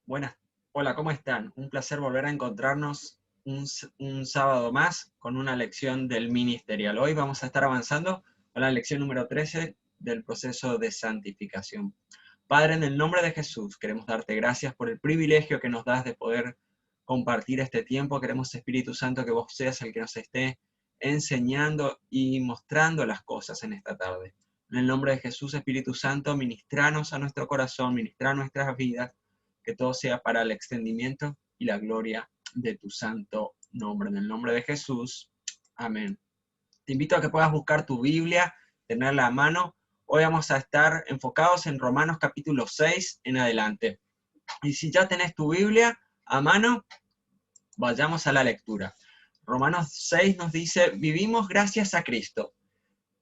Buenas, hola, ¿cómo están? Un placer volver a encontrarnos un sábado más con una lección del ministerial. Hoy vamos a estar avanzando con la lección número 13 del proceso de santificación. Padre, en el nombre de Jesús, queremos darte gracias por el privilegio que nos das de poder compartir este tiempo. Queremos, Espíritu Santo, que vos seas el que nos esté enseñando y mostrando las cosas en esta tarde. En el nombre de Jesús, Espíritu Santo, ministranos a nuestro corazón, ministra nuestras vidas, que todo sea para el extendimiento y la gloria de tu santo nombre. En el nombre de Jesús, amén. Te invito a que puedas buscar tu Biblia, tenerla a mano. Hoy vamos a estar enfocados en Romanos capítulo 6 en adelante. Y si ya tenés tu Biblia a mano, vayamos a la lectura. Romanos 6 nos dice, vivimos gracias a Cristo.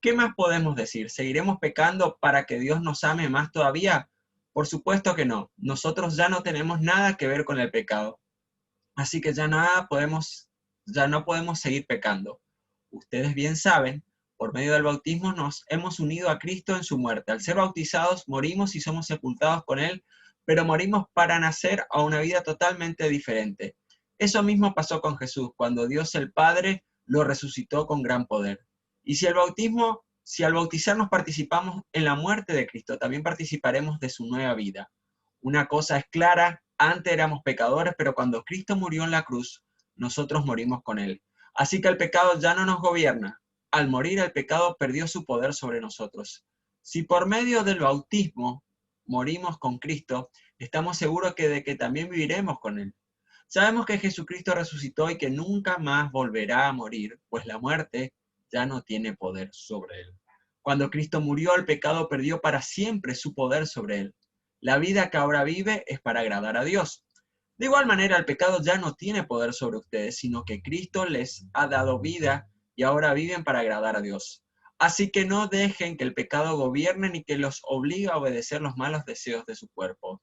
¿Qué más podemos decir? ¿Seguiremos pecando para que Dios nos ame más todavía? Por supuesto que no. Nosotros ya no tenemos nada que ver con el pecado. Así que ya no podemos seguir pecando. Ustedes bien saben, por medio del bautismo nos hemos unido a Cristo en su muerte. Al ser bautizados, morimos y somos sepultados con Él, pero morimos para nacer a una vida totalmente diferente. Eso mismo pasó con Jesús, cuando Dios el Padre lo resucitó con gran poder. Y si al bautizarnos participamos en la muerte de Cristo, también participaremos de su nueva vida. Una cosa es clara, antes éramos pecadores, pero cuando Cristo murió en la cruz, nosotros morimos con Él. Así que el pecado ya no nos gobierna. Al morir, el pecado perdió su poder sobre nosotros. Si por medio del bautismo morimos con Cristo, estamos seguros de que también viviremos con Él. Sabemos que Jesucristo resucitó y que nunca más volverá a morir, pues la muerte ya no tiene poder sobre Él. Cuando Cristo murió, el pecado perdió para siempre su poder sobre Él. La vida que ahora vive es para agradar a Dios. De igual manera, el pecado ya no tiene poder sobre ustedes, sino que Cristo les ha dado vida y ahora viven para agradar a Dios. Así que no dejen que el pecado gobierne ni que los obligue a obedecer los malos deseos de su cuerpo.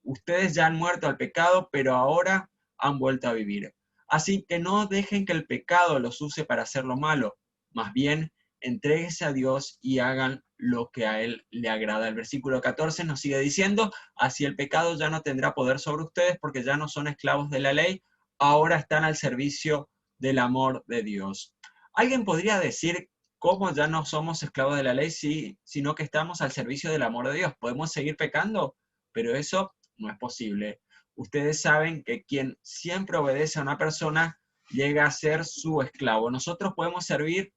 Ustedes ya han muerto al pecado, pero ahora han vuelto a vivir. Así que no dejen que el pecado los use para hacer lo malo. Más bien, entréguense a Dios y hagan lo que a Él le agrada. El versículo 14 nos sigue diciendo, así el pecado ya no tendrá poder sobre ustedes porque ya no son esclavos de la ley, ahora están al servicio del amor de Dios. ¿Alguien podría decir cómo ya no somos esclavos de la ley, sino que estamos al servicio del amor de Dios? ¿Podemos seguir pecando? Pero eso no es posible. Ustedes saben que quien siempre obedece a una persona llega a ser su esclavo. Nosotros podemos servir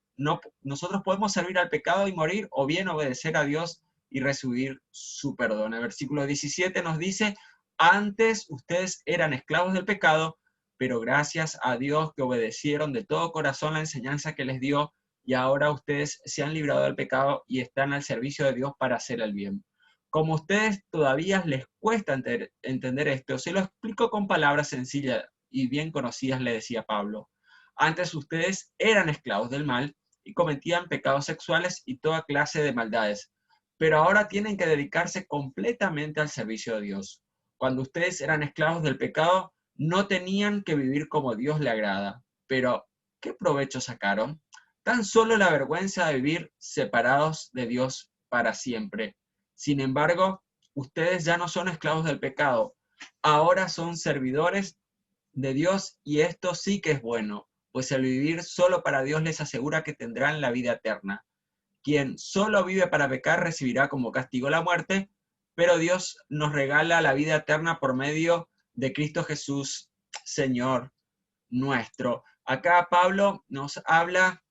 al pecado y morir, o bien obedecer a Dios y recibir su perdón. El versículo 17 nos dice, antes ustedes eran esclavos del pecado, pero gracias a Dios que obedecieron de todo corazón la enseñanza que les dio, y ahora ustedes se han librado del pecado y están al servicio de Dios para hacer el bien. Como a ustedes todavía les cuesta entender esto, se lo explico con palabras sencillas y bien conocidas, le decía Pablo. Antes ustedes eran esclavos del mal y cometían pecados sexuales y toda clase de maldades, pero ahora tienen que dedicarse completamente al servicio de Dios. Cuando ustedes eran esclavos del pecado, no tenían que vivir como Dios le agrada, pero ¿qué provecho sacaron? Tan solo la vergüenza de vivir separados de Dios para siempre. Sin embargo, ustedes ya no son esclavos del pecado, ahora son servidores de Dios y esto sí que es bueno, pues el vivir solo para Dios les asegura que tendrán la vida eterna. Quien solo vive para pecar recibirá como castigo la muerte, pero Dios nos regala la vida eterna por medio de Cristo Jesús, Señor nuestro. Acá Pablo nos habla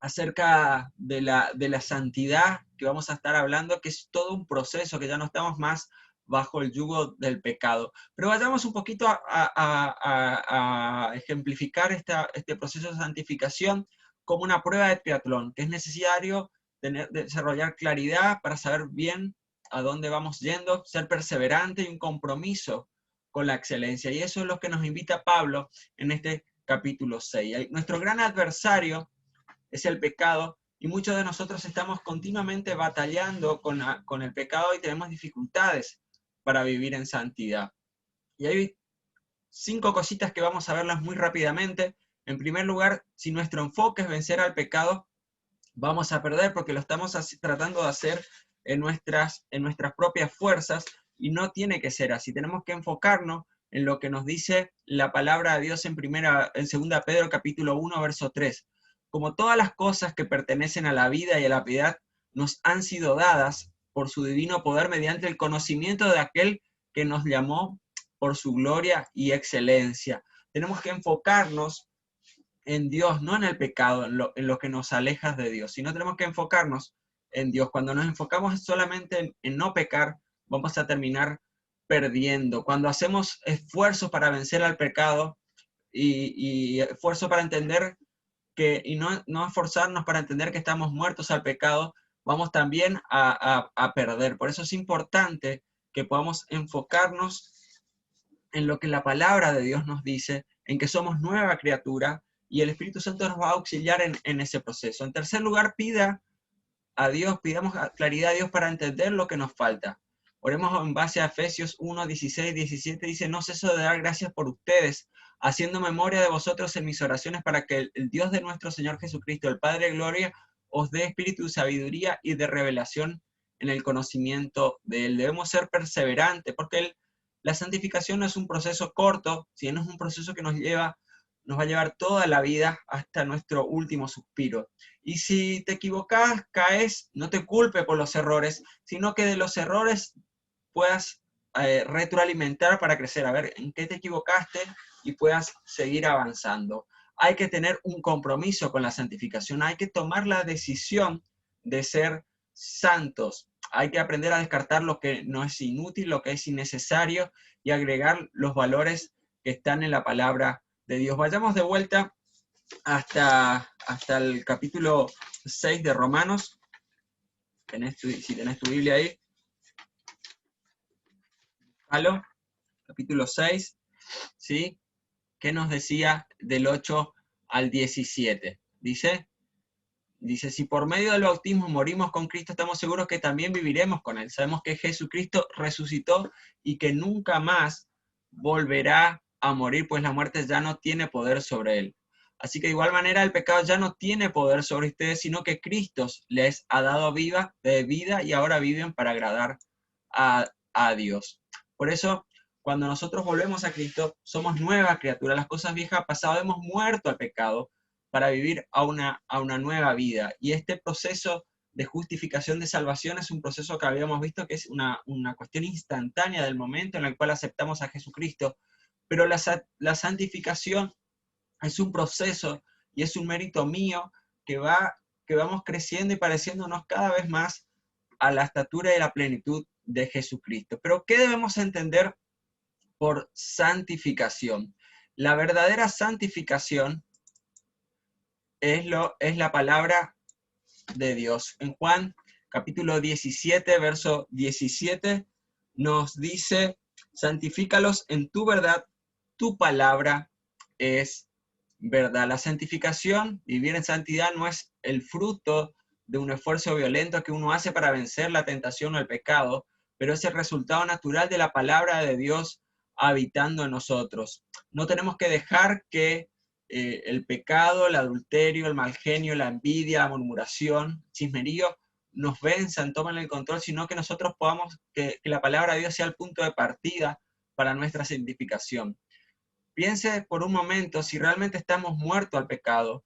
acerca de la santidad que vamos a estar hablando, que es todo un proceso, que ya no estamos más bajo el yugo del pecado. Pero vayamos un poquito a ejemplificar este proceso de santificación como una prueba de triatlón, que es necesario desarrollar claridad para saber bien a dónde vamos yendo, ser perseverante y un compromiso con la excelencia. Y eso es lo que nos invita Pablo en este capítulo 6. Nuestro gran adversario es el pecado, y muchos de nosotros estamos continuamente batallando con el pecado y tenemos dificultades para vivir en santidad. Y hay 5 cositas que vamos a verlas muy rápidamente. En primer lugar, si nuestro enfoque es vencer al pecado, vamos a perder porque lo estamos tratando de hacer en nuestras propias fuerzas, y no tiene que ser así. Tenemos que enfocarnos en lo que nos dice la palabra de Dios en 2 Pedro capítulo 1, verso 3. Como todas las cosas que pertenecen a la vida y a la piedad nos han sido dadas por su divino poder mediante el conocimiento de aquel que nos llamó por su gloria y excelencia. Tenemos que enfocarnos en Dios, no en el pecado, en lo que nos aleja de Dios, sino tenemos que enfocarnos en Dios. Cuando nos enfocamos solamente en no pecar, vamos a terminar perdiendo. Cuando hacemos esfuerzos para vencer al pecado y esfuerzo para entender y no esforzarnos para entender que estamos muertos al pecado, vamos también a perder. Por eso es importante que podamos enfocarnos en lo que la palabra de Dios nos dice, en que somos nueva criatura, y el Espíritu Santo nos va a auxiliar en ese proceso. En tercer lugar, pidamos claridad a Dios para entender lo que nos falta. Oremos en base a Efesios 1, 16, 17, dice, no ceso de dar gracias por ustedes, haciendo memoria de vosotros en mis oraciones para que el Dios de nuestro Señor Jesucristo, el Padre de gloria, os dé espíritu de sabiduría y de revelación en el conocimiento de Él. Debemos ser perseverantes, porque la santificación no es un proceso corto, sino es un proceso que nos va a llevar toda la vida hasta nuestro último suspiro. Y si te equivocas, caes, no te culpes por los errores, sino que de los errores puedas retroalimentar para crecer, a ver en qué te equivocaste y puedas seguir avanzando. Hay que tener un compromiso con la santificación, hay que tomar la decisión de ser santos. Hay que aprender a descartar lo que no es inútil, lo que es innecesario y agregar los valores que están en la palabra de Dios. Vayamos de vuelta hasta el capítulo 6 de Romanos. Si tenés tu Biblia ahí. ¿Aló? Capítulo 6, ¿sí? ¿Qué nos decía del 8 al 17? Dice, si por medio del bautismo morimos con Cristo, estamos seguros que también viviremos con Él. Sabemos que Jesucristo resucitó y que nunca más volverá a morir, pues la muerte ya no tiene poder sobre Él. Así que de igual manera el pecado ya no tiene poder sobre ustedes, sino que Cristo les ha dado vida y ahora viven para agradar a Dios. Por eso, cuando nosotros volvemos a Cristo, somos nueva criatura. Las cosas viejas han pasado, hemos muerto al pecado para vivir a una nueva vida. Y este proceso de justificación de salvación es un proceso que habíamos visto que es una cuestión instantánea del momento en el cual aceptamos a Jesucristo, pero la santificación es un proceso y es un mérito mío que vamos creciendo y pareciéndonos cada vez más a la estatura y la plenitud de Jesucristo. Pero ¿qué debemos entender por santificación? La verdadera santificación es la palabra de Dios. En Juan capítulo 17, verso 17, nos dice, santifícalos en tu verdad, tu palabra es verdad. La santificación, vivir en santidad, no es el fruto de un esfuerzo violento que uno hace para vencer la tentación o el pecado, pero es el resultado natural de la palabra de Dios habitando en nosotros. No tenemos que dejar que el pecado, el adulterio, el mal genio, la envidia, la murmuración, chismerío, nos venzan, toman el control, sino que nosotros podamos, que la palabra de Dios sea el punto de partida para nuestra santificación. Piense por un momento si realmente estamos muertos al pecado,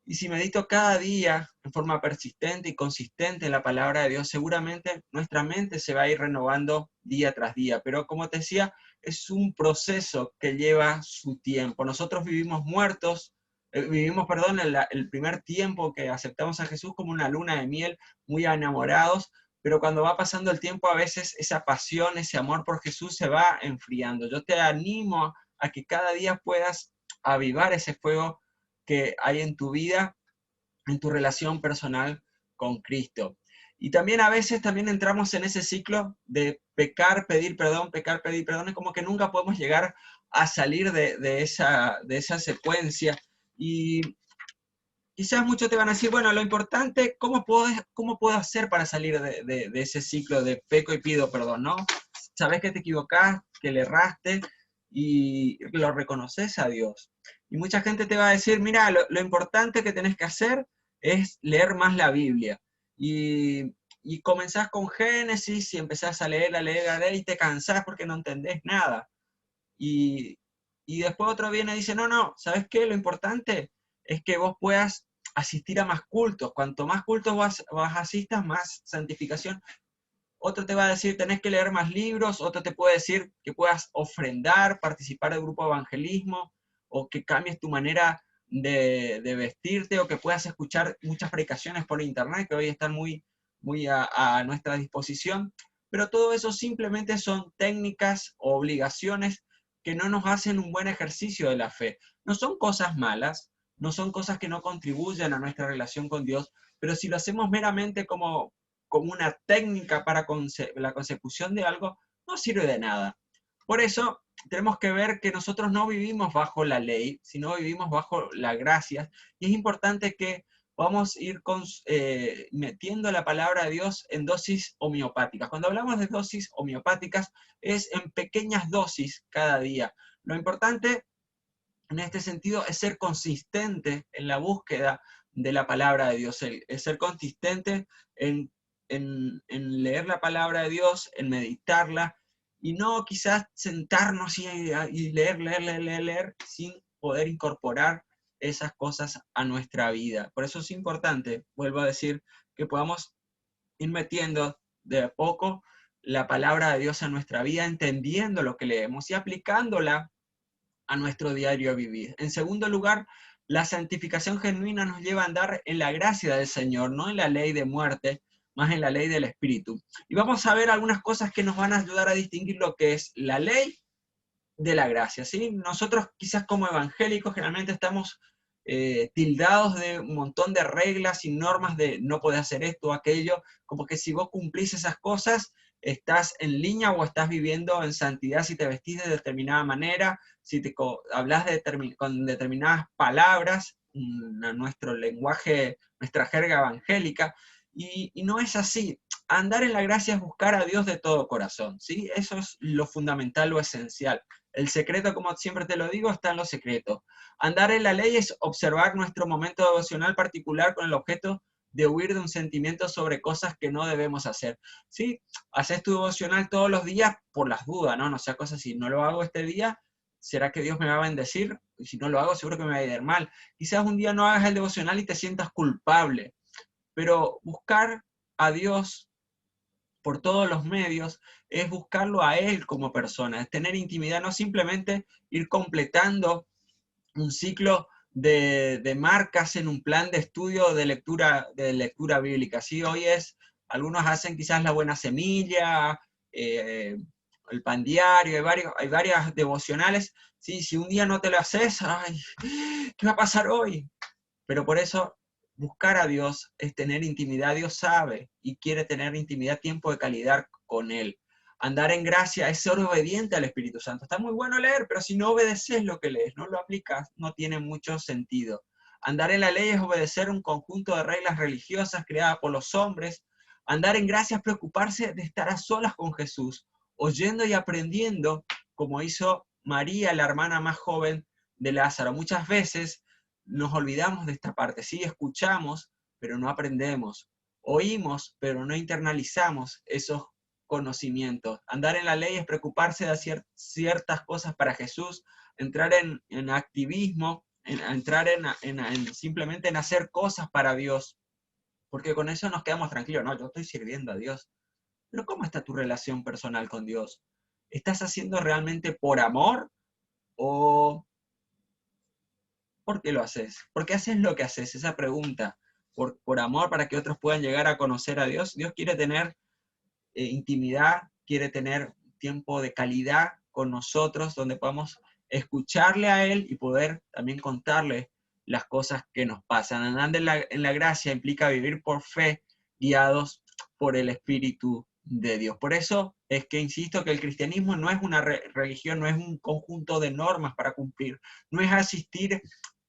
y si medito cada día en forma persistente y consistente en la palabra de Dios, seguramente nuestra mente se va a ir renovando día tras día. Pero como te decía, es un proceso que lleva su tiempo. Nosotros vivimos el primer tiempo que aceptamos a Jesús como una luna de miel, muy enamorados, pero cuando va pasando el tiempo a veces esa pasión, ese amor por Jesús se va enfriando. Yo te animo a que cada día puedas avivar ese fuego que hay en tu vida, en tu relación personal con Cristo. Y también a veces también entramos en ese ciclo de pecar, pedir perdón, es como que nunca podemos llegar a salir de esa secuencia. Y quizás muchos te van a decir, bueno, lo importante, ¿cómo puedo hacer para salir de ese ciclo de peco y pido perdón, no? Sabes que te equivocaste, que le erraste y lo reconoces a Dios. Y mucha gente te va a decir, mira, lo importante que tenés que hacer es leer más la Biblia. Y y comenzás con Génesis y empezás a leer y te cansás porque no entendés nada. Y, y después otro viene y dice, no, no, ¿sabes qué? Lo importante es que vos puedas asistir a más cultos. Cuanto más cultos vas asistas, más santificación. Otro te va a decir, tenés que leer más libros. Otro te puede decir que puedas ofrendar, participar del grupo de evangelismo, o que cambies tu manera de vestirte, o que puedas escuchar muchas predicaciones por internet, que hoy están muy a nuestra disposición. Pero todo eso simplemente son técnicas o obligaciones que no nos hacen un buen ejercicio de la fe. No son cosas malas, no son cosas que no contribuyen a nuestra relación con Dios, pero si lo hacemos meramente como una técnica para la consecución de algo, no sirve de nada. Por eso tenemos que ver que nosotros no vivimos bajo la ley, sino vivimos bajo la gracia, y es importante que vamos a ir metiendo la palabra de Dios en dosis homeopáticas. Cuando hablamos de dosis homeopáticas, es en pequeñas dosis cada día. Lo importante en este sentido es ser consistente en la búsqueda de la palabra de Dios, es ser consistente en, en leer la palabra de Dios, en meditarla, y no quizás sentarnos y leer, sin poder incorporar esas cosas a nuestra vida. Por eso es importante, vuelvo a decir, que podamos ir metiendo de a poco la palabra de Dios en nuestra vida, entendiendo lo que leemos y aplicándola a nuestro diario vivir. En segundo lugar, la santificación genuina nos lleva a andar en la gracia del Señor, no en la ley de muerte, más en la ley del Espíritu. Y vamos a ver algunas cosas que nos van a ayudar a distinguir lo que es la ley de la gracia, ¿sí? Nosotros quizás como evangélicos generalmente estamos tildados de un montón de reglas y normas de no poder hacer esto o aquello, como que si vos cumplís esas cosas, estás en línea o estás viviendo en santidad si te vestís de determinada manera, si te hablas con determinadas palabras, nuestro lenguaje, nuestra jerga evangélica, y no es así. Andar en la gracia es buscar a Dios de todo corazón, ¿sí? Eso es lo fundamental, lo esencial. El secreto, como siempre te lo digo, está en lo secreto. Andar en la ley es observar nuestro momento devocional particular con el objeto de huir de un sentimiento sobre cosas que no debemos hacer. ¿Sí? Haces tu devocional todos los días por las dudas, ¿no? No sea cosas así, no lo hago este día, ¿será que Dios me va a bendecir? Y si no lo hago, seguro que me va a ir mal. Quizás un día no hagas el devocional y te sientas culpable, pero buscar a Dios por todos los medios, es buscarlo a Él como persona, es tener intimidad, no simplemente ir completando un ciclo de marcas en un plan de estudio de lectura bíblica. ¿Sí? Hoy algunos hacen quizás la buena semilla, el pan diario, hay varias devocionales. ¿Sí? Si un día no te lo haces, ay, ¿qué va a pasar hoy? Pero por eso buscar a Dios es tener intimidad. Dios sabe y quiere tener intimidad, tiempo de calidad con Él. Andar en gracia es ser obediente al Espíritu Santo. Está muy bueno leer, pero si no obedeces lo que lees, no lo aplicas, no tiene mucho sentido. Andar en la ley es obedecer un conjunto de reglas religiosas creadas por los hombres. Andar en gracia es preocuparse de estar a solas con Jesús, oyendo y aprendiendo, como hizo María, la hermana más joven de Lázaro. Muchas veces nos olvidamos de esta parte, sí, escuchamos, pero no aprendemos, oímos, pero no internalizamos esos conocimientos. Andar en la ley es preocuparse de hacer ciertas cosas para Jesús, entrar en activismo, entrar simplemente en hacer cosas para Dios, porque con eso nos quedamos tranquilos, no, yo estoy sirviendo a Dios. Pero ¿cómo está tu relación personal con Dios? ¿Estás haciendo realmente por amor o ¿por qué lo haces? ¿Por qué haces lo que haces? Esa pregunta. Por amor, para que otros puedan llegar a conocer a Dios. Dios quiere tener intimidad, quiere tener tiempo de calidad con nosotros, donde podamos escucharle a Él y poder también contarle las cosas que nos pasan. Andar en la gracia implica vivir por fe, guiados por el Espíritu de Dios. Por eso es que insisto que el cristianismo no es una religión, no es un conjunto de normas para cumplir, no es asistir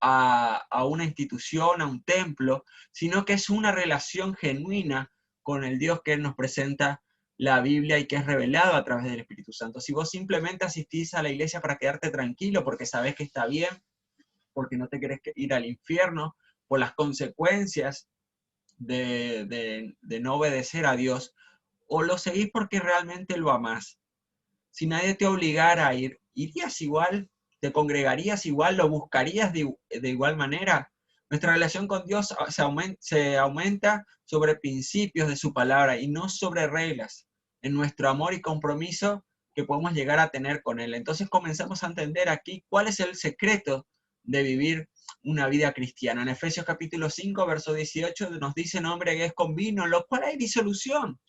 a una institución, a un templo, sino que es una relación genuina con el Dios que Él nos presenta la Biblia y que es revelado a través del Espíritu Santo. Si vos simplemente asistís a la iglesia para quedarte tranquilo, porque sabés que está bien, porque no te querés ir al infierno, por las consecuencias de no obedecer a Dios, o lo seguís porque realmente lo amás. Si nadie te obligara a ir, ¿irías igual? ¿Te congregarías igual? ¿Lo buscarías de igual manera? Nuestra relación con Dios se aumenta sobre principios de su palabra y no sobre reglas, en nuestro amor y compromiso que podemos llegar a tener con Él. Entonces comenzamos a entender aquí cuál es el secreto de vivir una vida cristiana. En Efesios capítulo 5, verso 18 nos dice: no embriaguez con vino, en lo cual hay disolución.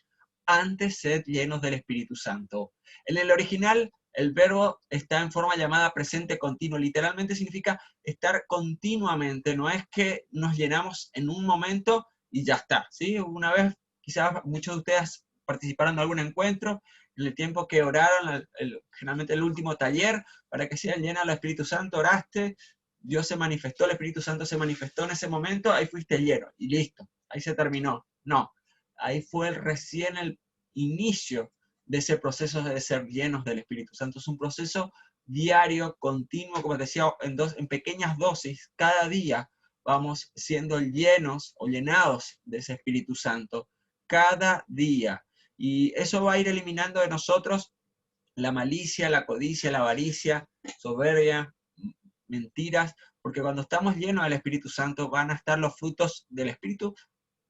Antes sed llenos del Espíritu Santo. En el original, el verbo está en forma llamada presente continuo. Literalmente significa estar continuamente. No es que nos llenamos en un momento y ya está, ¿sí? Una vez, quizás muchos de ustedes participaron de algún encuentro, en el tiempo que oraron, generalmente el último taller, para que sean llenos del Espíritu Santo, oraste, Dios se manifestó, el Espíritu Santo se manifestó en ese momento, ahí fuiste lleno y listo, ahí se terminó. No, ahí fue recién el inicio de ese proceso de ser llenos del Espíritu Santo. Es un proceso diario, continuo, como te decía, en pequeñas dosis. Cada día vamos siendo llenos o llenados de ese Espíritu Santo. Cada día. Y eso va a ir eliminando de nosotros la malicia, la codicia, la avaricia, soberbia, mentiras, porque cuando estamos llenos del Espíritu Santo van a estar los frutos del Espíritu.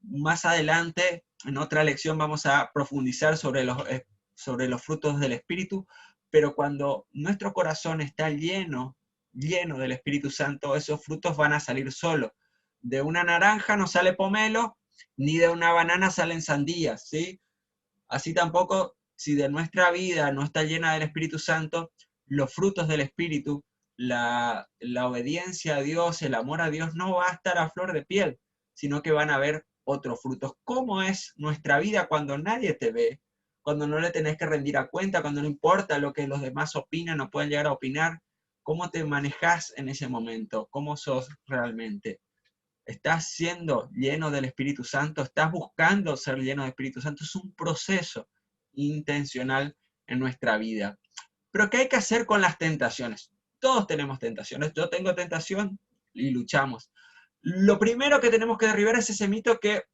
Más adelante, en otra lección, vamos a profundizar sobre los frutos del Espíritu, pero cuando nuestro corazón está lleno del Espíritu Santo, esos frutos van a salir solos. De una naranja no sale pomelo, ni de una banana salen sandías, ¿sí? Así tampoco, si de nuestra vida no está llena del Espíritu Santo, los frutos del Espíritu, la obediencia a Dios, el amor a Dios, no va a estar a flor de piel, sino que van a haber otros frutos. ¿Cómo es nuestra vida cuando nadie te ve? Cuando no le tenés que rendir a cuenta, cuando no importa lo que los demás opinan o pueden llegar a opinar. ¿Cómo te manejas en ese momento? ¿Cómo sos realmente? ¿Estás siendo lleno del Espíritu Santo? ¿Estás buscando ser lleno del Espíritu Santo? Es un proceso intencional en nuestra vida. Pero ¿qué hay que hacer con las tentaciones? Todos tenemos tentaciones. Yo tengo tentación y luchamos. Lo primero que tenemos que derribar es ese mito que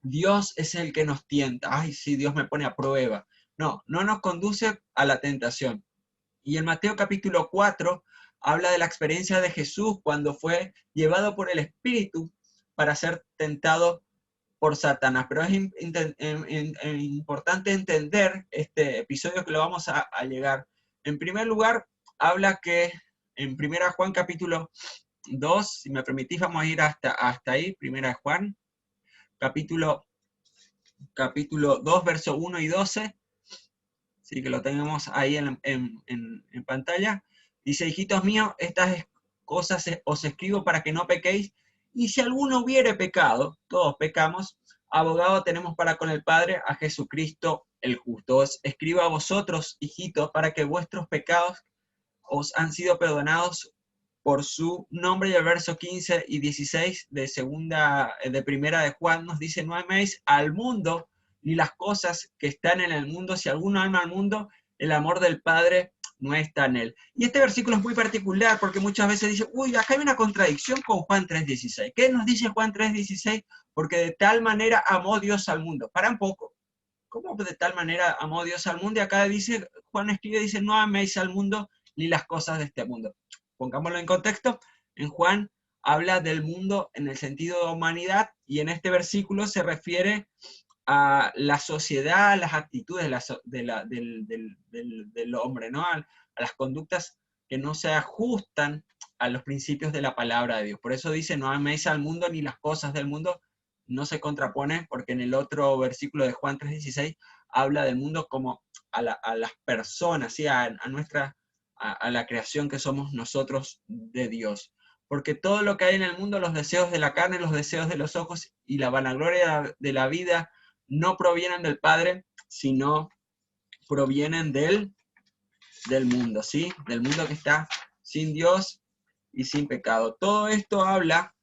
Dios es el que nos tienta. Ay, sí, Dios me pone a prueba. No, no nos conduce a la tentación. Y en Mateo capítulo 4 habla de la experiencia de Jesús cuando fue llevado por el Espíritu para ser tentado por Satanás. Pero es importante entender este episodio que lo vamos a llegar. En primer lugar, habla que en 1 Juan capítulo 2, si me permitís, vamos a ir hasta ahí, 1 Juan, capítulo 2, verso 1 y 12. Sí, que lo tenemos ahí en pantalla. Dice: hijitos míos, estas cosas os escribo para que no pequéis, y si alguno hubiere pecado, todos pecamos, abogado tenemos para con el Padre, a Jesucristo el justo. Os escribo a vosotros, hijitos, para que vuestros pecados os han sido perdonados por su nombre. Y el verso 15 y 16 de primera de Juan nos dice: no améis al mundo ni las cosas que están en el mundo. Si alguno ama al mundo, el amor del Padre no está en él. Y este versículo es muy particular porque muchas veces dice: uy, acá hay una contradicción con Juan 3:16. ¿Qué nos dice Juan 3:16? Porque de tal manera amó Dios al mundo. Para un poco. ¿Cómo de tal manera amó Dios al mundo? Y acá dice, Juan escribe, dice: no améis al mundo ni las cosas de este mundo. Pongámoslo en contexto. En Juan habla del mundo en el sentido de humanidad, y en este versículo se refiere a la sociedad, las actitudes del hombre, ¿no? A las conductas que no se ajustan a los principios de la palabra de Dios. Por eso dice: no améis al mundo ni las cosas del mundo. No se contrapone, porque en el otro versículo de Juan 3:16 habla del mundo como a las personas, ¿sí? a la creación que somos nosotros de Dios. Porque todo lo que hay en el mundo, los deseos de la carne, los deseos de los ojos y la vanagloria de la vida, no provienen del Padre, sino provienen del mundo, ¿sí? Del mundo que está sin Dios y sin pecado. Todo esto habla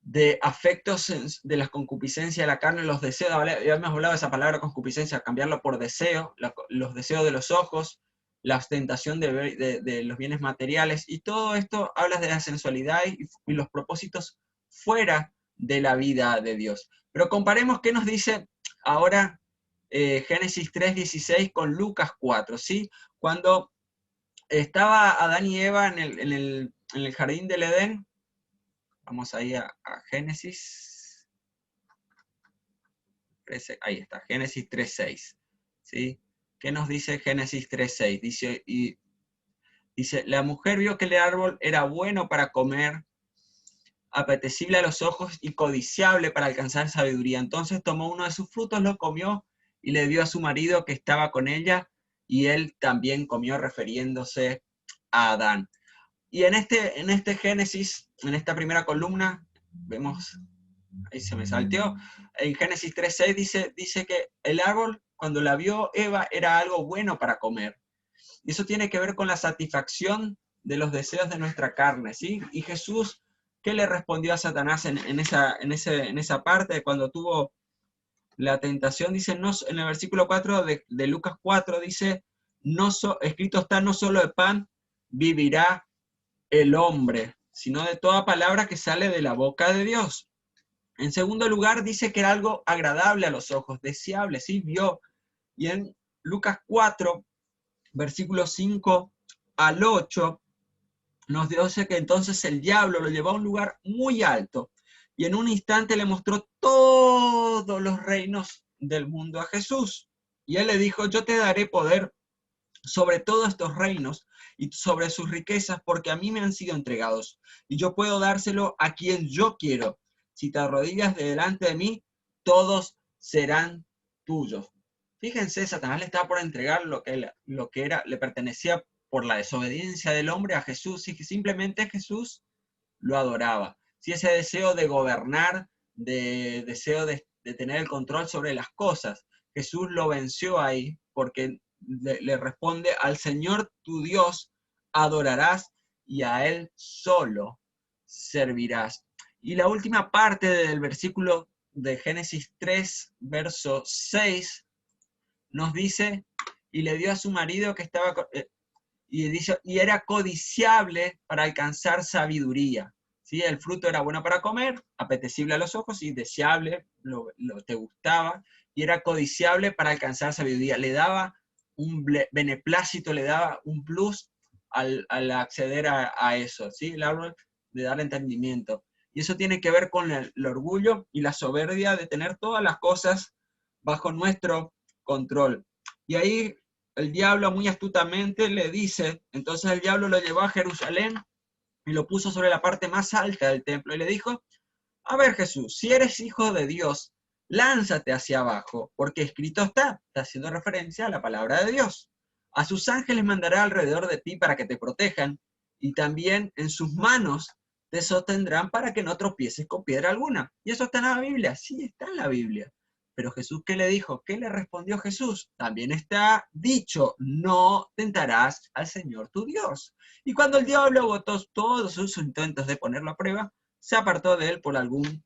de afectos de las concupiscencias de la carne, los deseos. Ya hemos hablado de esa palabra concupiscencia, cambiarlo por deseo, los deseos de los ojos, la ostentación de los bienes materiales, y todo esto habla de la sensualidad y los propósitos fuera de la vida de Dios. Pero comparemos qué nos dice ahora Génesis 3:16 con Lucas 4, ¿sí? Cuando estaba Adán y Eva en el jardín del Edén. Vamos ahí a Génesis. Ahí está, Génesis 3:6. ¿Sí? ¿Qué nos dice Génesis 3:6? Dice, la mujer vio que el árbol era bueno para comer, apetecible a los ojos y codiciable para alcanzar sabiduría. Entonces tomó uno de sus frutos, lo comió y le dio a su marido que estaba con ella, y él también comió, refiriéndose a Adán. Y en este Génesis, en esta primera columna, vemos, ahí se me salteó, en Génesis 3:6 dice que el árbol, cuando la vio Eva, era algo bueno para comer. Y eso tiene que ver con la satisfacción de los deseos de nuestra carne, ¿sí? Y Jesús, ¿qué le respondió a Satanás en esa parte cuando tuvo la tentación? Dice, no, en el versículo 4 de Lucas 4, dice, escrito está, no solo de pan vivirá el hombre, sino de toda palabra que sale de la boca de Dios. En segundo lugar, dice que era algo agradable a los ojos, deseable, ¿sí? Vio. Y en Lucas 4, versículos 5 al 8, nos dice que entonces el diablo lo llevó a un lugar muy alto y en un instante le mostró todos los reinos del mundo a Jesús. Y él le dijo, yo te daré poder sobre todos estos reinos y sobre sus riquezas, porque a mí me han sido entregados, y yo puedo dárselo a quien yo quiero. Si te arrodillas delante de mí, todos serán tuyos. Fíjense, Satanás le estaba por entregar lo que le pertenecía por la desobediencia del hombre a Jesús, y que simplemente Jesús lo adoraba. Si ese deseo de gobernar, deseo de tener el control sobre las cosas, Jesús lo venció ahí, porque le responde, al Señor tu Dios adorarás y a Él solo servirás. Y la última parte del versículo de Génesis 3, verso 6, nos dice, y le dio a su marido que estaba, y dice, y era codiciable para alcanzar sabiduría. ¿Sí? El fruto era bueno para comer, apetecible a los ojos y deseable, te gustaba, y era codiciable para alcanzar sabiduría. Le daba un beneplácito, le daba un plus al acceder a eso, ¿sí? El árbol de dar entendimiento. Y eso tiene que ver con el orgullo y la soberbia de tener todas las cosas bajo nuestro control. Y ahí el diablo muy astutamente le dice, entonces el diablo lo llevó a Jerusalén y lo puso sobre la parte más alta del templo y le dijo, a ver Jesús, si eres hijo de Dios, lánzate hacia abajo, porque escrito está haciendo referencia a la palabra de Dios. A sus ángeles mandará alrededor de ti para que te protejan, y también en sus manos te sostendrán para que no tropieces con piedra alguna. ¿Y eso está en la Biblia? Sí, está en la Biblia. Pero Jesús, ¿qué le dijo? ¿Qué le respondió Jesús? También está dicho, no tentarás al Señor tu Dios. Y cuando el diablo agotó todos sus intentos de ponerlo a prueba, se apartó de él por algún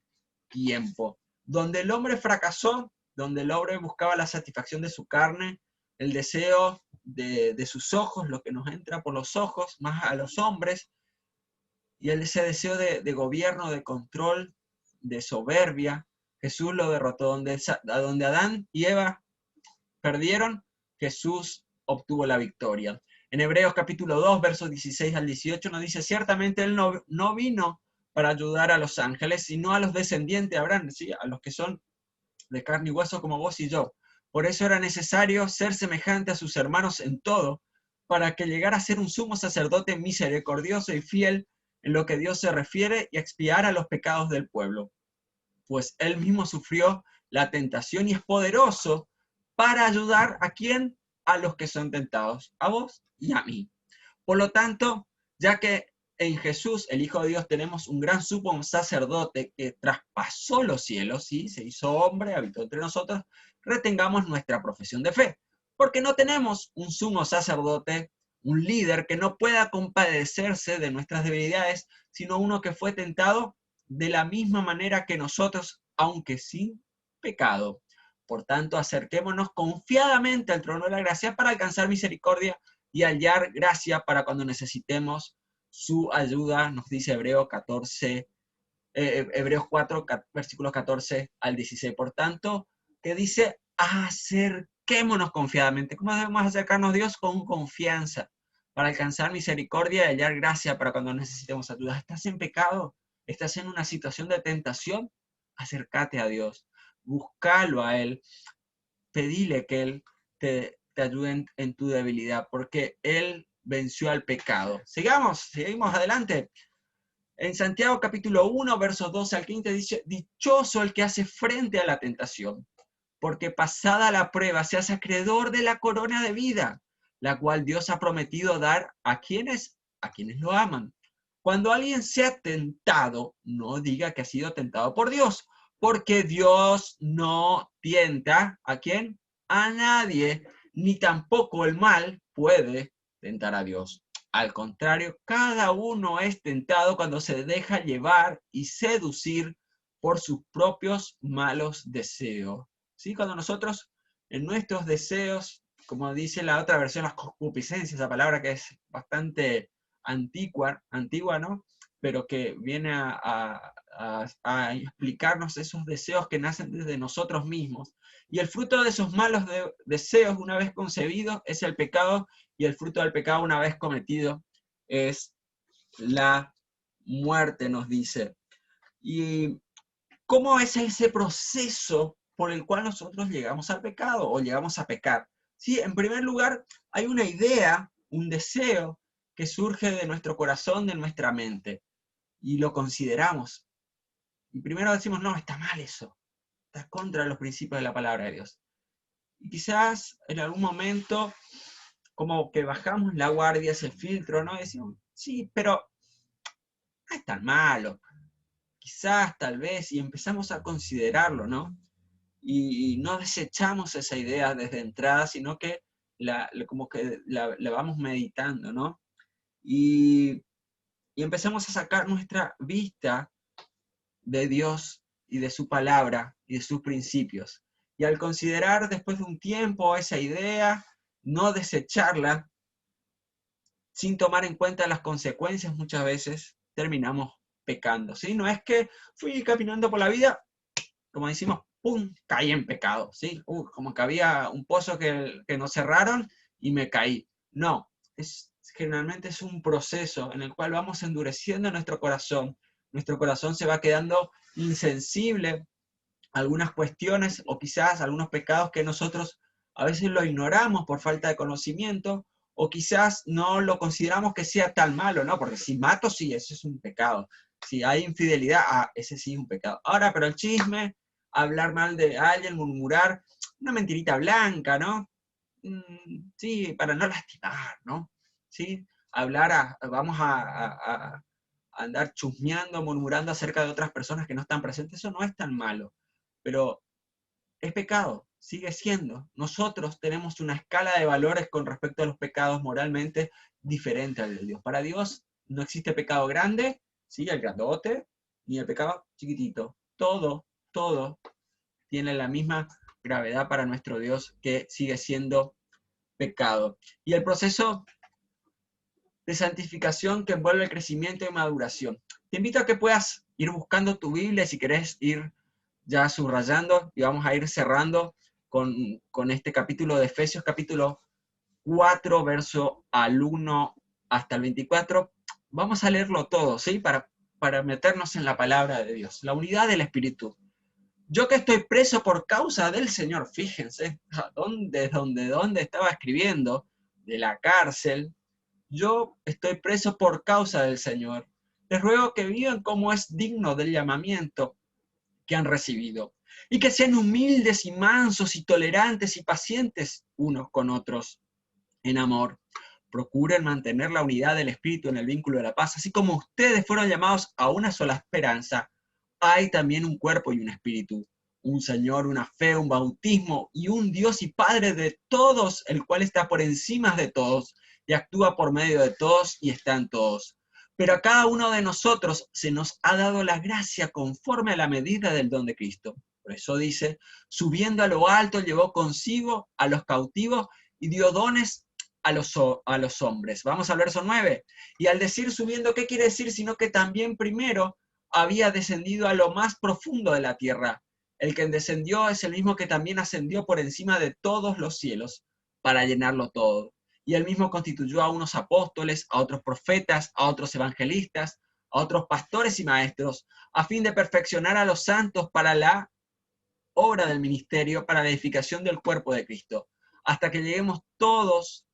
tiempo. Donde el hombre fracasó, donde el hombre buscaba la satisfacción de su carne, el deseo de sus ojos, lo que nos entra por los ojos, más a los hombres, y ese deseo de gobierno, de control, de soberbia, Jesús lo derrotó. Donde Adán y Eva perdieron, Jesús obtuvo la victoria. En Hebreos capítulo 2, versos 16 al 18 nos dice, ciertamente Él no vino para ayudar a los ángeles, sino a los descendientes de Abraham, ¿sí? A los que son de carne y hueso como vos y yo. Por eso era necesario ser semejante a sus hermanos en todo, para que llegara a ser un sumo sacerdote misericordioso y fiel en lo que Dios se refiere y expiara los pecados del pueblo. Pues Él mismo sufrió la tentación y es poderoso para ayudar a quién, a los que son tentados, a vos y a mí. Por lo tanto, ya que en Jesús, el Hijo de Dios, tenemos un gran sumo sacerdote que traspasó los cielos, ¿sí? Se hizo hombre, habitó entre nosotros, retengamos nuestra profesión de fe, porque no tenemos un sumo sacerdote, un líder que no pueda compadecerse de nuestras debilidades, sino uno que fue tentado de la misma manera que nosotros, aunque sin pecado. Por tanto, acerquémonos confiadamente al trono de la gracia para alcanzar misericordia y hallar gracia para cuando necesitemos su ayuda, nos dice Hebreo 14, Hebreos 4, versículos 14 al 16. Por tanto, que dice, acerquémonos confiadamente. ¿Cómo debemos acercarnos a Dios? Con confianza, para alcanzar misericordia y hallar gracia para cuando necesitemos ayuda. ¿Estás en pecado? ¿Estás en una situación de tentación? Acércate a Dios, búscalo a Él, pedile que Él te ayude en tu debilidad, porque Él venció al pecado. Seguimos adelante. En Santiago capítulo 1, versos 12 al 15 dice, dichoso el que hace frente a la tentación, porque pasada la prueba se hace acreedor de la corona de vida, la cual Dios ha prometido dar a quienes lo aman. Cuando alguien sea tentado, no diga que ha sido tentado por Dios, porque Dios no tienta ¿a quién? A nadie, ni tampoco el mal puede tentar a Dios. Al contrario, cada uno es tentado cuando se deja llevar y seducir por sus propios malos deseos. ¿Sí? Cuando nosotros en nuestros deseos, como dice la otra versión, las concupiscencias, esa palabra que es bastante antigua, ¿no? Pero que viene a explicarnos esos deseos que nacen desde nosotros mismos. Y el fruto de esos malos deseos, una vez concebidos, es el pecado, y el fruto del pecado, una vez cometido, es la muerte, nos dice. ¿Y cómo es ese proceso por el cual nosotros llegamos al pecado o llegamos a pecar? Sí, en primer lugar, hay una idea, un deseo que surge de nuestro corazón, de nuestra mente, y lo consideramos. Y primero decimos, no, está mal eso, está contra los principios de la palabra de Dios. Y quizás en algún momento como que bajamos la guardia, ese filtro, ¿no? Y decimos, sí, pero no es tan malo. Quizás, tal vez, y empezamos a considerarlo, ¿no? Y no desechamos esa idea desde entrada, sino que como que la vamos meditando, ¿no? Y empezamos a sacar nuestra vista de Dios y de su palabra y de sus principios. Y al considerar después de un tiempo esa idea, no desecharla, sin tomar en cuenta las consecuencias, muchas veces terminamos pecando, ¿sí? No es que fui caminando por la vida, como decimos, ¡pum!, caí en pecado, ¿sí? Como que había un pozo que nos cerraron y me caí. No, generalmente es un proceso en el cual vamos endureciendo nuestro corazón se va quedando insensible a algunas cuestiones o quizás algunos pecados que nosotros a veces lo ignoramos por falta de conocimiento, o quizás no lo consideramos que sea tan malo, ¿no? Porque si mato, sí, eso es un pecado. Si hay infidelidad, ese sí es un pecado. Ahora, pero el chisme, hablar mal de alguien, murmurar, una mentirita blanca, ¿no? Sí, para no lastimar, ¿no? ¿Sí? Vamos a andar chusmeando, murmurando acerca de otras personas que no están presentes, eso no es tan malo, pero es pecado, sigue siendo. Nosotros tenemos una escala de valores con respecto a los pecados moralmente diferente al de Dios. Para Dios no existe pecado grande, ¿sí? El grandote, ni el pecado chiquitito. Todo tiene la misma gravedad para nuestro Dios, que sigue siendo pecado. Y el proceso de santificación que envuelve el crecimiento y maduración. Te invito a que puedas ir buscando tu Biblia, si querés ir ya subrayando, y vamos a ir cerrando con este capítulo de Efesios, capítulo 4, verso al 1 hasta el 24. Vamos a leerlo todo, ¿sí? Para meternos en la palabra de Dios. La unidad del Espíritu. Yo que estoy preso por causa del Señor, fíjense, ¿dónde estaba escribiendo? De la cárcel. Yo estoy preso por causa del Señor. Les ruego que vivan como es digno del llamamiento que han recibido, y que sean humildes y mansos y tolerantes y pacientes unos con otros en amor. Procuren mantener la unidad del Espíritu en el vínculo de la paz, así como ustedes fueron llamados a una sola esperanza. Hay también un cuerpo y un espíritu, un Señor, una fe, un bautismo y un Dios y Padre de todos, el cual está por encima de todos y actúa por medio de todos y está en todos. Pero a cada uno de nosotros se nos ha dado la gracia conforme a la medida del don de Cristo. Por eso dice, subiendo a lo alto, llevó consigo a los cautivos y dio dones a los hombres. Vamos al verso 9. Y al decir subiendo, ¿qué quiere decir? Sino que también primero había descendido a lo más profundo de la tierra. El que descendió es el mismo que también ascendió por encima de todos los cielos para llenarlo todo. Y él mismo constituyó a unos apóstoles, a otros profetas, a otros evangelistas, a otros pastores y maestros, a fin de perfeccionar a los santos para la obra del ministerio, para la edificación del cuerpo de Cristo, hasta que lleguemos todos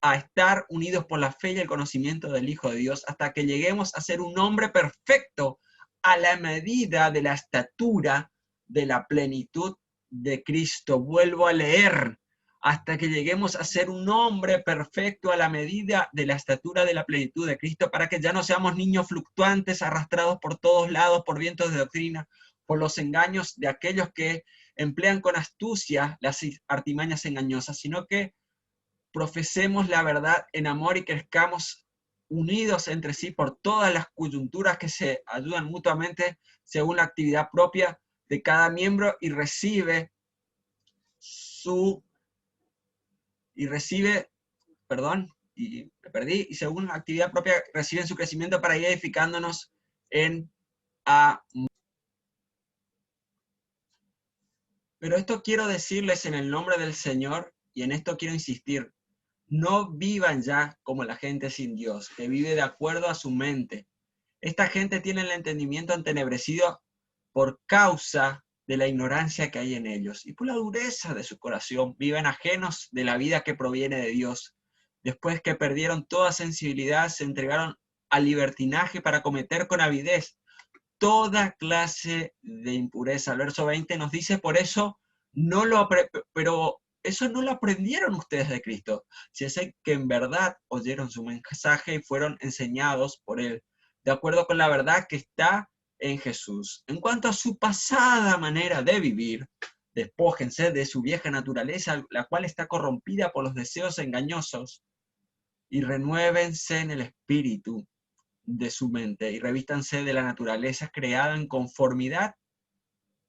a estar unidos por la fe y el conocimiento del Hijo de Dios, hasta que lleguemos a ser un hombre perfecto a la medida de la estatura de la plenitud de Cristo. Vuelvo a leer, hasta que lleguemos a ser un hombre perfecto a la medida de la estatura de la plenitud de Cristo, para que ya no seamos niños fluctuantes, arrastrados por todos lados por vientos de doctrina, por los engaños de aquellos que emplean con astucia las artimañas engañosas, sino que profesemos la verdad en amor y crezcamos unidos entre sí por todas las coyunturas que se ayudan mutuamente según la actividad propia de cada miembro y recibe, y según la actividad propia reciben su crecimiento para ir edificándonos en amor. Pero esto quiero decirles en el nombre del Señor, y en esto quiero insistir: no vivan ya como la gente sin Dios, que vive de acuerdo a su mente. Esta gente tiene el entendimiento entenebrecido por causa de la ignorancia que hay en ellos y por la dureza de su corazón. Viven ajenos de la vida que proviene de Dios. Después que perdieron toda sensibilidad, se entregaron al libertinaje para cometer con avidez toda clase de impureza. El verso 20 nos dice: por eso pero eso no lo aprendieron ustedes de Cristo, si es que en verdad oyeron su mensaje y fueron enseñados por él, de acuerdo con la verdad que está en Jesús. En cuanto a su pasada manera de vivir, despójense de su vieja naturaleza, la cual está corrompida por los deseos engañosos, y renuévense en el espíritu de su mente, y revístanse de la naturaleza creada en conformidad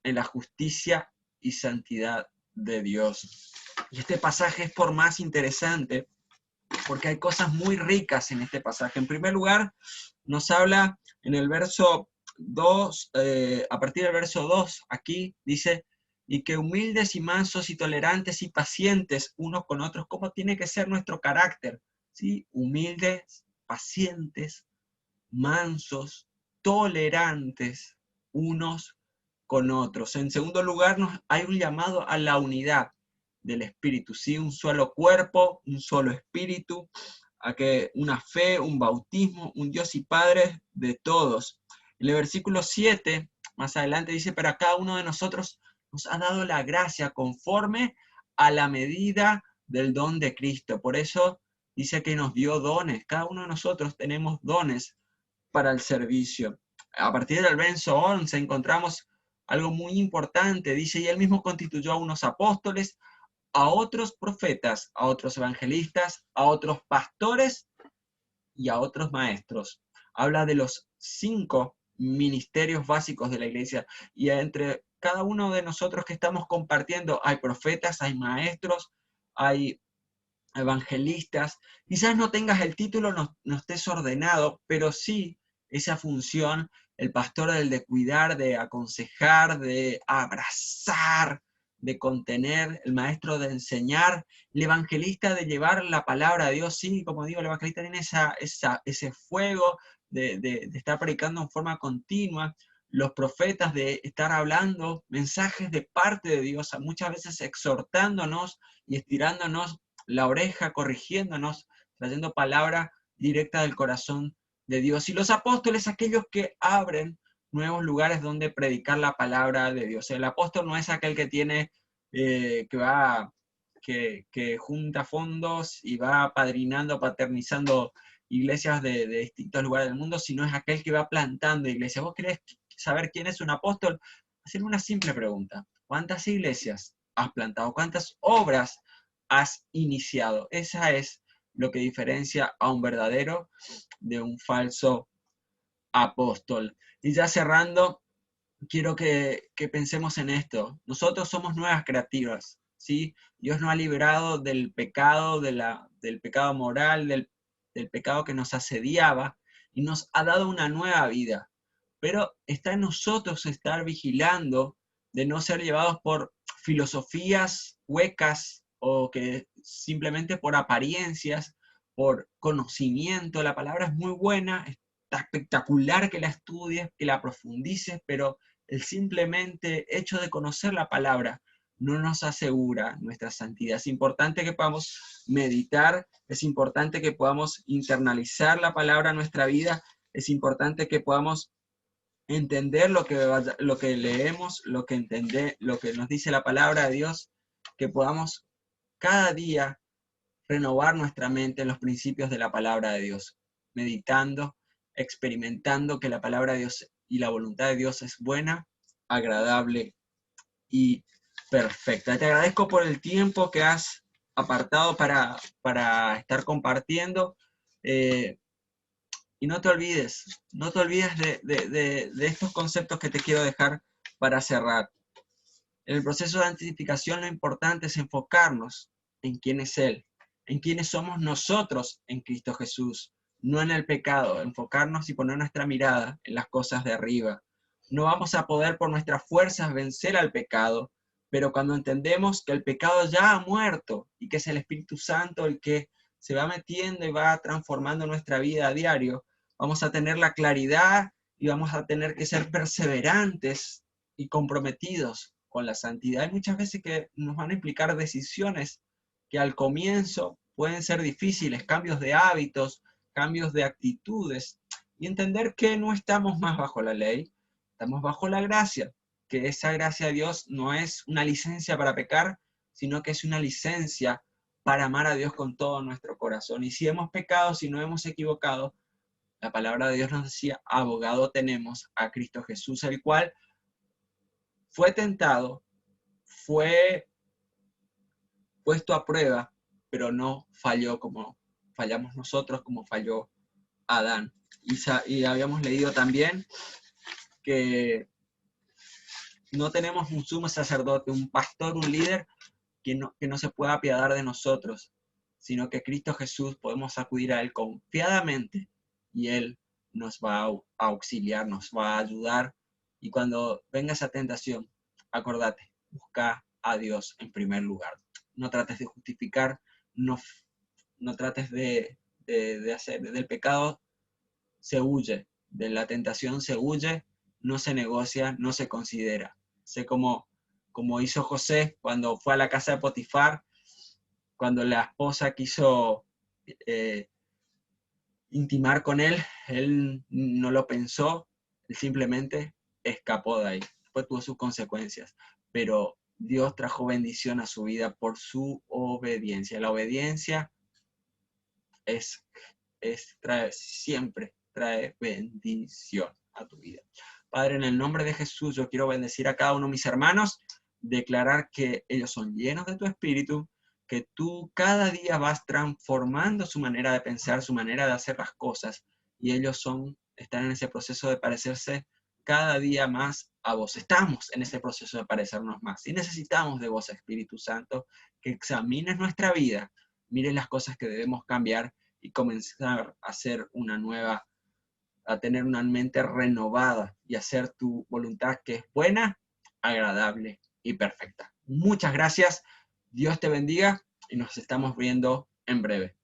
en la justicia y santidad de Dios. Y este pasaje es por más interesante porque hay cosas muy ricas en este pasaje. En primer lugar, nos habla en el verso 2, a partir del verso 2, aquí dice: y que humildes y mansos y tolerantes y pacientes unos con otros. ¿Cómo tiene que ser nuestro carácter? ¿Sí? Humildes, pacientes, mansos, tolerantes unos con otros. En segundo lugar, hay un llamado a la unidad del espíritu, ¿sí? Un solo cuerpo, un solo espíritu, a que una fe, un bautismo, un Dios y Padre de todos. En el versículo 7, más adelante dice: pero a cada uno de nosotros nos ha dado la gracia conforme a la medida del don de Cristo. Por eso dice que nos dio dones. Cada uno de nosotros tenemos dones para el servicio. A partir del verso 11 encontramos algo muy importante. Dice: y él mismo constituyó a unos apóstoles, a otros profetas, a otros evangelistas, a otros pastores y a otros maestros. Habla de los 5 ministerios básicos de la iglesia, y entre cada uno de nosotros que estamos compartiendo hay profetas, hay maestros, hay evangelistas. Quizás no tengas el título, no estés ordenado, pero sí esa función: el pastor del de cuidar, de aconsejar, de abrazar, de contener; el maestro de enseñar; el evangelista de llevar la palabra de Dios. Sí, como digo, el evangelista tiene ese fuego de estar predicando en forma continua; los profetas de estar hablando mensajes de parte de Dios, muchas veces exhortándonos y estirándonos la oreja, corrigiéndonos, trayendo palabra directa del corazón de Dios. Y los apóstoles, aquellos que abren nuevos lugares donde predicar la palabra de Dios. El apóstol no es aquel que tiene, que junta fondos y va padrinando, paternizando iglesias de distintos lugares del mundo, sino es aquel que va plantando iglesias. ¿Vos querés saber quién es un apóstol? Hacer una simple pregunta: ¿cuántas iglesias has plantado? ¿Cuántas obras has iniciado? Esa es lo que diferencia a un verdadero de un falso apóstol. Y ya cerrando, quiero que pensemos en esto. Nosotros somos nuevas creativas, ¿sí? Dios nos ha liberado del pecado, del pecado moral, del pecado que nos asediaba, y nos ha dado una nueva vida. pero está en nosotros estar vigilando de no ser llevados por filosofías huecas o que simplemente por apariencias, por conocimiento. La palabra es muy buena, está espectacular que la estudies, que la profundices, pero el simplemente hecho de conocer la palabra no nos asegura nuestra santidad. Es importante que podamos meditar, es importante que podamos internalizar la palabra en nuestra vida, es importante que podamos entender lo que leemos, lo que nos dice la palabra de Dios, que podamos cada día renovar nuestra mente en los principios de la palabra de Dios, meditando, experimentando que la palabra de Dios y la voluntad de Dios es buena, agradable y perfecta. Te agradezco por el tiempo que has apartado para estar compartiendo. Y no te olvides de estos conceptos que te quiero dejar para cerrar. En el proceso de santificación lo importante es enfocarnos en quién es Él, en quiénes somos nosotros en Cristo Jesús, no en el pecado, enfocarnos y poner nuestra mirada en las cosas de arriba. No vamos a poder por nuestras fuerzas vencer al pecado, pero cuando entendemos que el pecado ya ha muerto y que es el Espíritu Santo el que se va metiendo y va transformando nuestra vida a diario, vamos a tener la claridad y vamos a tener que ser perseverantes y comprometidos con la santidad. Hay muchas veces que nos van a implicar decisiones que al comienzo pueden ser difíciles, cambios de hábitos, cambios de actitudes, y entender que no estamos más bajo la ley, estamos bajo la gracia, que esa gracia de Dios no es una licencia para pecar, sino que es una licencia para amar a Dios con todo nuestro corazón. Y si hemos pecado, si no hemos equivocado, la palabra de Dios nos decía, abogado tenemos a Cristo Jesús, el cual fue tentado, fue puesto a prueba, pero no falló como fallamos nosotros, como falló Adán. Y habíamos leído también que no tenemos un sumo sacerdote, un pastor, un líder que no se pueda apiadar de nosotros, sino que Cristo Jesús podemos acudir a Él confiadamente y Él nos va a auxiliar, nos va a ayudar. Y cuando venga esa tentación, acordate, busca a Dios en primer lugar. No trates de justificar, no trates de hacer, del pecado se huye, de la tentación se huye, no se negocia, no se considera. Sé como hizo José cuando fue a la casa de Potifar, cuando la esposa quiso intimar con él no lo pensó, él simplemente escapó de ahí. Después tuvo sus consecuencias, pero Dios trajo bendición a su vida por su obediencia. La obediencia siempre trae bendición a tu vida. Padre, en el nombre de Jesús, yo quiero bendecir a cada uno de mis hermanos, declarar que ellos son llenos de tu espíritu, que tú cada día vas transformando su manera de pensar, su manera de hacer las cosas, y ellos están en ese proceso de parecerse cada día más a vos. Estamos en ese proceso de parecernos más, y necesitamos de vos, Espíritu Santo, que examines nuestra vida, mires las cosas que debemos cambiar, y comenzar a hacer a tener una mente renovada y hacer tu voluntad que es buena, agradable y perfecta. Muchas gracias, Dios te bendiga y nos estamos viendo en breve.